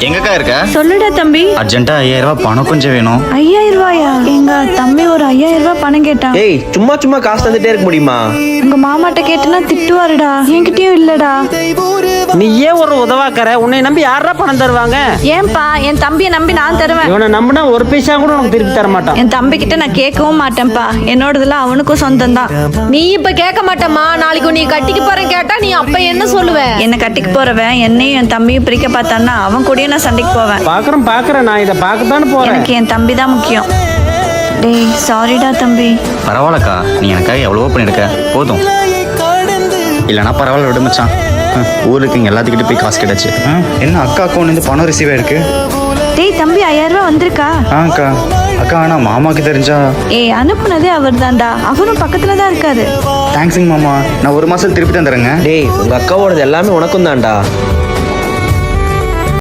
எங்கக்கா இருக்க? சொல்லுடா தம்பி. அர்ஜென்ட்டா 5000 ரூபாய் பணம் கொஞ்சம் வேணும். 5000 ரூபாயா? எங்க தம்பி ஒரு 5000 ரூபாய் பணம் கேட்டான். ஏய், சும்மா சும்மா காசு தந்துட்டே இருக்க முடியுமா? உங்க மாமாட்ட கேட்டனா திட்டுவாருடா. என்கிட்டயும் இல்லடா. நீ ஏன் ஒரு உதவாக்கற? உன்னை நம்பி யாரா பணம் தருவாங்க? ஏன்பா என் தம்பியை நம்பி நான் தருவேன். இவனை நம்பினா ஒரு பைசா கூட உனக்கு திருப்பி தர மாட்டான். என் தம்பி கிட்ட நான் கேட்கவும் மாட்டேன்ப்பா. என்னோடதுல அவனுக்கும் சொந்தம் தான். நீ இப்ப கேட்க மாட்டேம்மா. நாளைக்கு நீ கட்டிக்கு போறேன் கேட்டா நீ அப்ப என்ன சொல்லுவ? என்ன கட்டிக்கு போறவன் என்னையும் என் தம்பியும் பிரிக்க பார்த்தான்னா அவன் கூடயும் நான் சண்டைக்கு போவேன். பாக்குறேன் நான் இதை பார்க்கத்தானே போறேன். எனக்கு என் தம்பி தான் முக்கியம். டேய் சாரிடா தம்பி. பரவாயில்லக்கா, நீ எனக்காக எவ்வளவோ பண்ணிருக்க, போதும். இல்லைனா பரவாயில்ல, விடு மச்சான். ஊருக்கு இங்கே எல்லாத்துக்கிட்ட போய் காசு கிடைச்சு. என்ன அக்கா அக்கௌண்ட் பணம் ரிசீவ் ஆயிருக்கு? டேய் தம்பி 5000 ரூபாய் வந்திருக்கா? அக்கா அக்கா, ஆனால் மாமாவுக்கு தெரிஞ்சா? அனுப்புனதே அவர் தான்டா. அவரும் பக்கத்துல தான் இருக்காரு. தேங்க்ஸுங்க மாமா, நான் 1 மாசம் திருப்பி தந்துடுறேங்க. டேய், உங்க அக்காவோடது எல்லாமே உனக்கும் தான்டா.